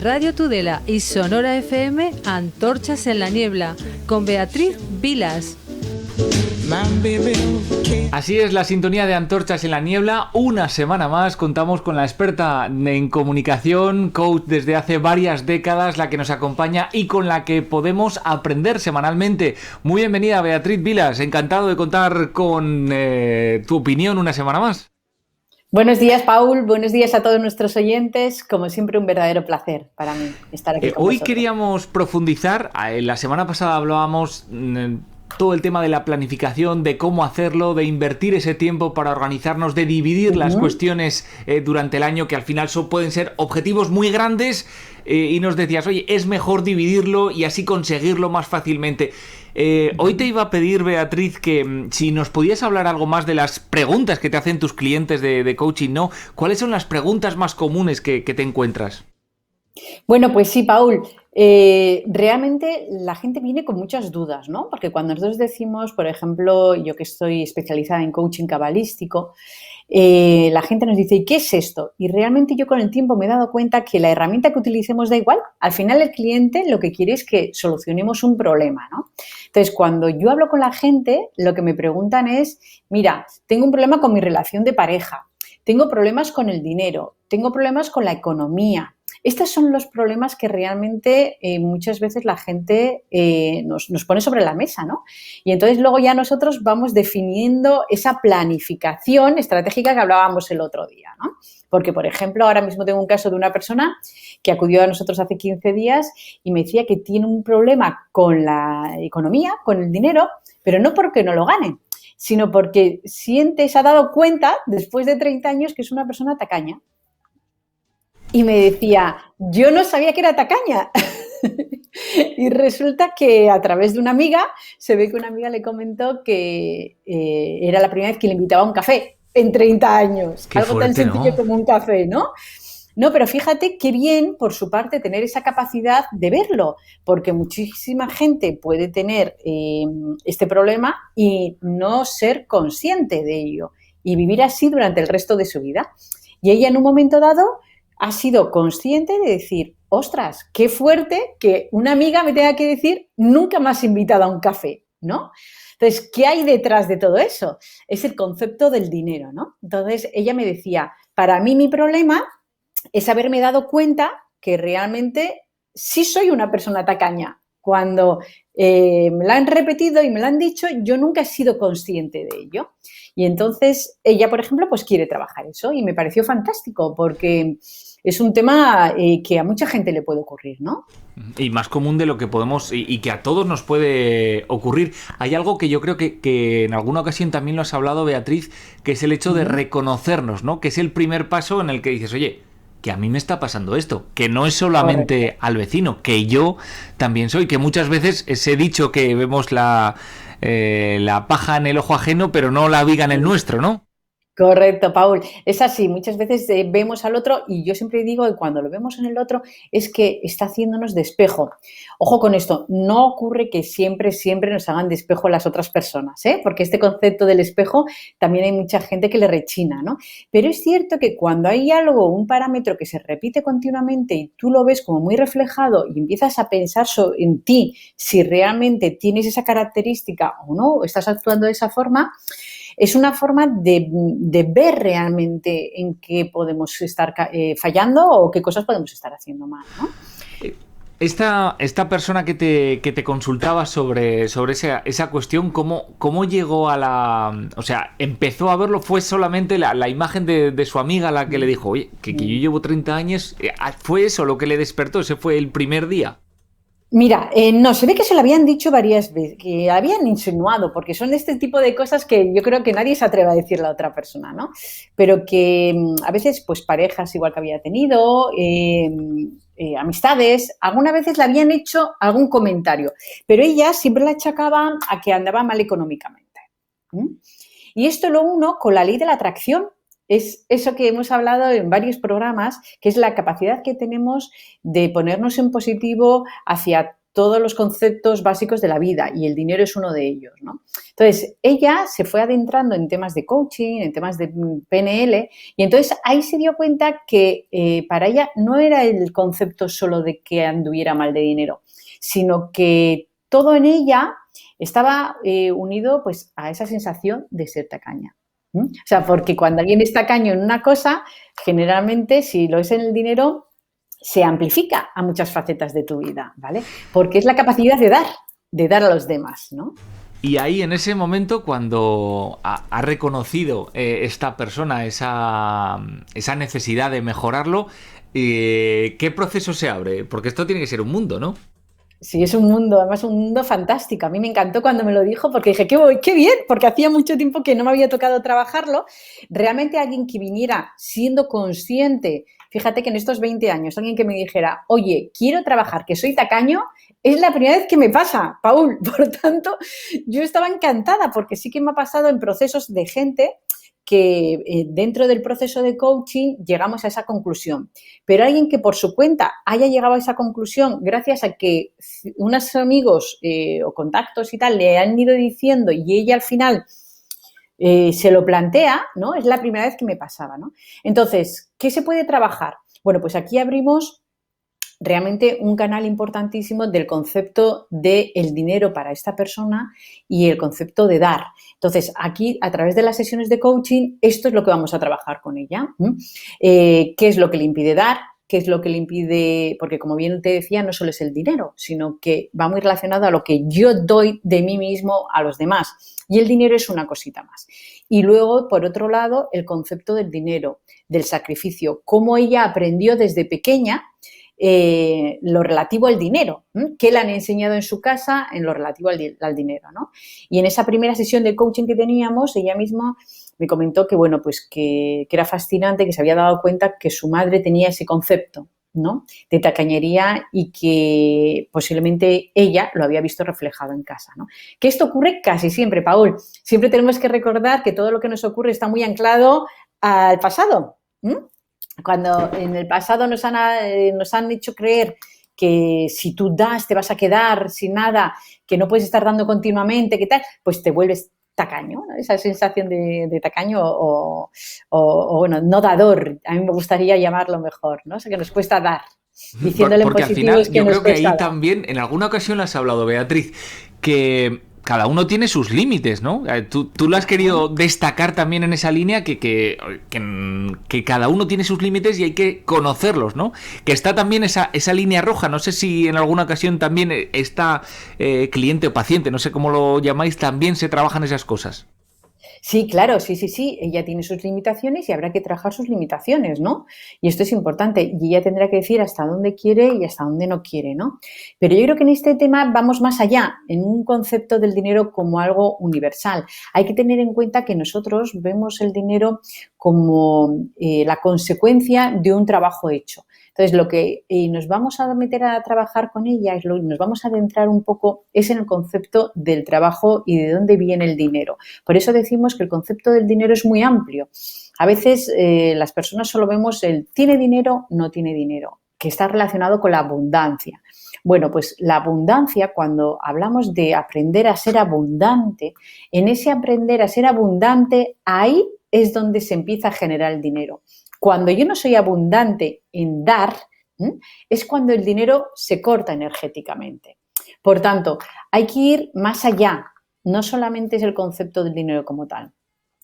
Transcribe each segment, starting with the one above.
Radio Tudela y Sonora FM, Antorchas en la Niebla, con Beatriz Vilas. Así es la sintonía de Antorchas en la Niebla. Una semana más contamos con la experta en comunicación, coach desde hace varias décadas, la que nos acompaña y con la que podemos aprender semanalmente. Muy bienvenida, Beatriz Vilas. Encantado de contar con tu opinión una semana más. Buenos días, Paul. Buenos días a todos nuestros oyentes. Como siempre, un verdadero placer para mí estar aquí con Hoy vosotros. queríamos profundizar. La semana pasada hablábamos todo el tema de la planificación, de cómo hacerlo, de invertir ese tiempo para organizarnos, de dividir las cuestiones durante el año, que al final pueden ser objetivos muy grandes, y nos decías, oye, es mejor dividirlo y así conseguirlo más fácilmente. Hoy te iba a pedir, Beatriz, que si nos podías hablar algo más de las preguntas que te hacen tus clientes de coaching, ¿no? ¿Cuáles son las preguntas más comunes que te encuentras? Bueno, pues sí, Paul. Realmente la gente viene con muchas dudas, ¿no? Porque cuando nosotros decimos, por ejemplo, yo que estoy especializada en coaching cabalístico, la gente nos dice, ¿y qué es esto? Y realmente yo con el tiempo me he dado cuenta que la herramienta que utilicemos da igual. Al final el cliente lo que quiere es que solucionemos un problema, ¿no? Entonces, cuando yo hablo con la gente, lo que me preguntan es, mira, tengo un problema con mi relación de pareja, tengo problemas con el dinero, tengo problemas con la economía. Estos son los problemas que realmente muchas veces la gente nos pone sobre la mesa, ¿no? Y entonces luego ya nosotros vamos definiendo esa planificación estratégica que hablábamos el otro día, ¿no? Porque, por ejemplo, ahora mismo tengo un caso de una persona que acudió a nosotros hace 15 días y me decía que tiene un problema con la economía, con el dinero, pero no porque no lo gane, sino porque se ha dado cuenta, después de 30 años, que es una persona tacaña. Y me decía, yo no sabía que era tacaña. Y resulta que a través de una amiga, se ve que una amiga le comentó que era la primera vez que le invitaba a un café en 30 años. Qué algo fuerte, tan sencillo, ¿no? como un café, ¿no? No, pero fíjate qué bien, por su parte, tener esa capacidad de verlo, porque muchísima gente puede tener este problema y no ser consciente de ello y vivir así durante el resto de su vida. Y ella, en un momento dado, ha sido consciente de decir, ostras, qué fuerte que una amiga me tenga que decir, nunca me has invitado a un café, ¿no? Entonces, ¿qué hay detrás de todo eso? Es el concepto del dinero, ¿no? Entonces, ella me decía, para mí mi problema es haberme dado cuenta que realmente sí soy una persona tacaña. Cuando me la han repetido y me lo han dicho, yo nunca he sido consciente de ello. Y entonces ella, por ejemplo, pues quiere trabajar eso y me pareció fantástico porque es un tema que a mucha gente le puede ocurrir, ¿no? Y más común de lo que podemos y que a todos nos puede ocurrir. Hay algo que yo creo que en alguna ocasión también lo has hablado, Beatriz, que es el hecho de reconocernos, ¿no? Que es el primer paso en el que dices, oye, que a mí me está pasando esto, que no es solamente Correcto. al vecino, que yo también soy, que muchas veces ese dicho que vemos la paja en el ojo ajeno, pero no la viga en el nuestro, ¿no? Correcto, Paul. Es así, muchas veces vemos al otro y yo siempre digo que cuando lo vemos en el otro es que está haciéndonos de espejo. Ojo con esto, no ocurre que siempre nos hagan de espejo las otras personas, ¿eh? Porque este concepto del espejo también hay mucha gente que le rechina, ¿no? Pero es cierto que cuando hay algo, un parámetro que se repite continuamente y tú lo ves como muy reflejado y empiezas a pensar en ti, si realmente tienes esa característica o no, o estás actuando de esa forma, es una forma de ver realmente en qué podemos estar fallando o qué cosas podemos estar haciendo mal, ¿no? Esta persona que te consultaba sobre esa cuestión, ¿cómo llegó a la... O sea, empezó a verlo, fue solamente la imagen de su amiga la que le dijo, oye, que yo llevo 30 años, ¿fue eso lo que le despertó? ¿Ese fue el primer día? Mira, no, se ve que se lo habían dicho varias veces, que habían insinuado, porque son este tipo de cosas que yo creo que nadie se atreve a decirle a otra persona, ¿no? Pero que a veces, pues parejas igual que había tenido, amistades, algunas veces le habían hecho algún comentario, pero ella siempre la achacaba a que andaba mal económicamente. Y esto lo uno con la ley de la atracción. Es eso que hemos hablado en varios programas, que es la capacidad que tenemos de ponernos en positivo hacia todos los conceptos básicos de la vida y el dinero es uno de ellos, ¿no? Entonces, ella se fue adentrando en temas de coaching, en temas de PNL y entonces ahí se dio cuenta que para ella no era el concepto solo de que anduviera mal de dinero, sino que todo en ella estaba unido pues a esa sensación de ser tacaña. O sea, porque cuando alguien es tacaño en una cosa, generalmente si lo es en el dinero, se amplifica a muchas facetas de tu vida, ¿vale? Porque es la capacidad de dar a los demás, ¿no? Y ahí, en ese momento, cuando ha reconocido esta persona esa necesidad de mejorarlo, ¿qué proceso se abre? Porque esto tiene que ser un mundo, ¿no? Sí, es un mundo, además un mundo fantástico. A mí me encantó cuando me lo dijo porque dije, qué bien, porque hacía mucho tiempo que no me había tocado trabajarlo. Realmente alguien que viniera siendo consciente, fíjate que en estos 20 años, alguien que me dijera, oye, quiero trabajar, que soy tacaño, es la primera vez que me pasa, Paul. Por tanto, yo estaba encantada porque sí que me ha pasado en procesos de gente que dentro del proceso de coaching llegamos a esa conclusión. Pero alguien que por su cuenta haya llegado a esa conclusión gracias a que unos amigos o contactos y tal le han ido diciendo y ella al final se lo plantea, ¿no? Es la primera vez que me pasaba, ¿no? Entonces, ¿qué se puede trabajar? Bueno, pues aquí abrimos realmente un canal importantísimo del concepto del dinero para esta persona y el concepto de dar. Entonces, aquí, a través de las sesiones de coaching, esto es lo que vamos a trabajar con ella. ¿Qué es lo que le impide dar? ¿Qué es lo que le impide? Porque, como bien te decía, no solo es el dinero, sino que va muy relacionado a lo que yo doy de mí mismo a los demás. Y el dinero es una cosita más. Y luego, por otro lado, el concepto del dinero, del sacrificio, cómo ella aprendió desde pequeña lo relativo al dinero, que le han enseñado en su casa en lo relativo al dinero, ¿no? Y en esa primera sesión de coaching que teníamos, ella misma me comentó que, bueno, pues que era fascinante, que se había dado cuenta que su madre tenía ese concepto, ¿no? De tacañería y que posiblemente ella lo había visto reflejado en casa, ¿no? Que esto ocurre casi siempre, Paul. Siempre tenemos que recordar que todo lo que nos ocurre está muy anclado al pasado, Cuando en el pasado nos han hecho creer que si tú das te vas a quedar sin nada, que no puedes estar dando continuamente, ¿qué tal? Pues te vuelves tacaño, ¿no? Esa sensación de tacaño o bueno, no dador, a mí me gustaría llamarlo mejor, ¿no? O sea, que nos cuesta dar, diciéndole en Porque al positivo final es que yo nos creo que cuesta ahí dar. también, en alguna ocasión lo has hablado, Beatriz, que cada uno tiene sus límites, ¿no? Tú lo has querido destacar también en esa línea que cada uno tiene sus límites y hay que conocerlos, ¿no? Que está también esa línea roja. No sé si en alguna ocasión también está cliente o paciente, no sé cómo lo llamáis, también se trabajan esas cosas. Sí, claro, sí. Ella tiene sus limitaciones y habrá que trabajar sus limitaciones, ¿no? Y esto es importante. Y ella tendrá que decir hasta dónde quiere y hasta dónde no quiere, ¿no? Pero yo creo que en este tema vamos más allá, en un concepto del dinero como algo universal. Hay que tener en cuenta que nosotros vemos el dinero como la consecuencia de un trabajo hecho. Entonces, lo que nos vamos a meter a trabajar con ella, nos vamos a adentrar un poco, es en el concepto del trabajo y de dónde viene el dinero. Por eso decimos que el concepto del dinero es muy amplio. A veces las personas solo vemos el tiene dinero, no tiene dinero, que está relacionado con la abundancia. Bueno, pues la abundancia, cuando hablamos de aprender a ser abundante, en ese aprender a ser abundante, ahí es donde se empieza a generar el dinero. Cuando yo no soy abundante en dar, es cuando el dinero se corta energéticamente. Por tanto, hay que ir más allá. No solamente es el concepto del dinero como tal.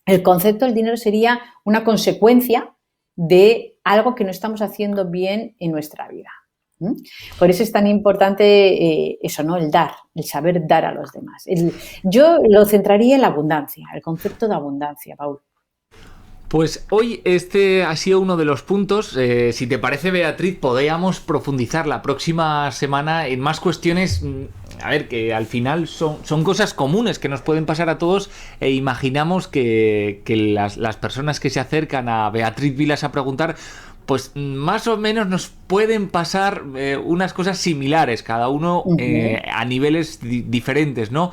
El concepto del dinero sería una consecuencia de algo que no estamos haciendo bien en nuestra vida. Por eso es tan importante eso, ¿no? El dar, el saber dar a los demás. Yo lo centraría en la abundancia, el concepto de abundancia, Paul. Pues hoy este ha sido uno de los puntos. Si te parece, Beatriz, podríamos profundizar la próxima semana en más cuestiones. A ver, que al final son cosas comunes que nos pueden pasar a todos e imaginamos que las personas que se acercan a Beatriz Vilas a preguntar, pues más o menos nos pueden pasar unas cosas similares, cada uno a niveles diferentes, ¿no?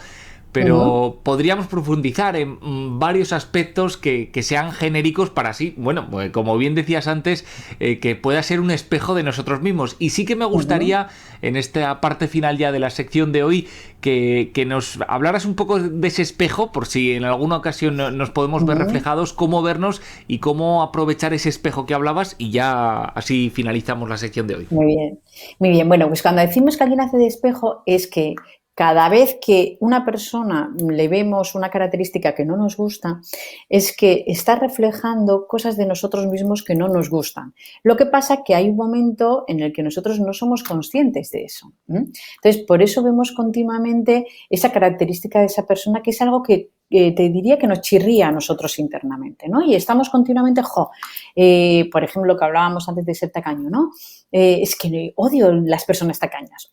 pero podríamos profundizar en varios aspectos que sean genéricos para así, bueno, pues como bien decías antes, que pueda ser un espejo de nosotros mismos. Y sí que me gustaría, en esta parte final ya de la sección de hoy, que nos hablaras un poco de ese espejo, por si en alguna ocasión nos podemos ver reflejados, cómo vernos y cómo aprovechar ese espejo que hablabas, y ya así finalizamos la sección de hoy. Muy bien, muy bien. Bueno, pues cuando decimos que alguien hace de espejo es que cada vez que una persona le vemos una característica que no nos gusta, es que está reflejando cosas de nosotros mismos que no nos gustan. Lo que pasa es que hay un momento en el que nosotros no somos conscientes de eso. Entonces, por eso vemos continuamente esa característica de esa persona, que es algo que te diría que nos chirría a nosotros internamente, ¿no? Y estamos continuamente, por ejemplo, lo que hablábamos antes de ser tacaño, ¿no? Es que odio las personas tacañas.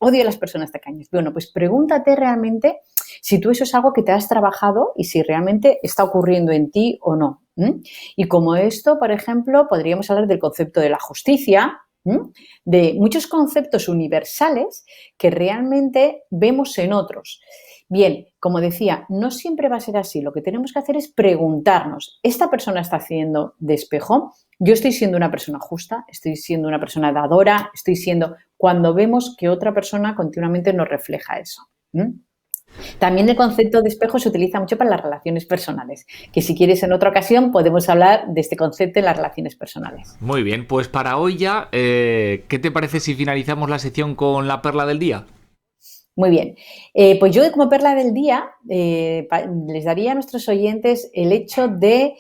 Bueno, pues pregúntate realmente si tú eso es algo que te has trabajado y si realmente está ocurriendo en ti o no. Y como esto, por ejemplo, podríamos hablar del concepto de la justicia, de muchos conceptos universales que realmente vemos en otros. Bien, como decía, no siempre va a ser así. Lo que tenemos que hacer es preguntarnos, ¿esta persona está haciendo de espejo? Yo estoy siendo una persona justa, estoy siendo una persona dadora, cuando vemos que otra persona continuamente nos refleja eso. También el concepto de espejo se utiliza mucho para las relaciones personales, que si quieres en otra ocasión podemos hablar de este concepto en las relaciones personales. Muy bien, pues para hoy ya, ¿qué te parece si finalizamos la sección con la perla del día? Muy bien, pues yo como perla del día les daría a nuestros oyentes el hecho de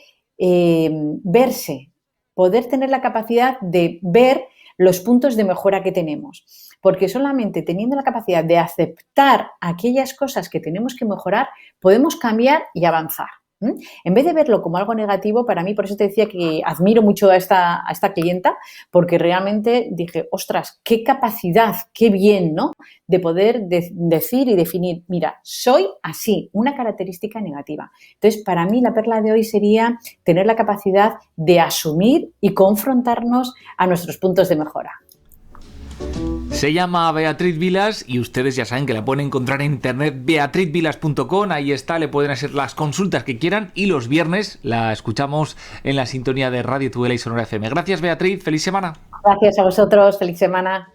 verse, poder tener la capacidad de ver los puntos de mejora que tenemos, porque solamente teniendo la capacidad de aceptar aquellas cosas que tenemos que mejorar, podemos cambiar y avanzar. En vez de verlo como algo negativo, para mí, por eso te decía que admiro mucho a esta clienta, porque realmente dije, ostras, qué capacidad, qué bien, ¿no? De poder decir y definir, mira, soy así, una característica negativa. Entonces, para mí la perla de hoy sería tener la capacidad de asumir y confrontarnos a nuestros puntos de mejora. Se llama Beatriz Vilas y ustedes ya saben que la pueden encontrar en internet, beatrizvilas.com, ahí está, le pueden hacer las consultas que quieran y los viernes la escuchamos en la sintonía de Radio Tudela y Sonora FM. Gracias, Beatriz, feliz semana. Gracias a vosotros, feliz semana.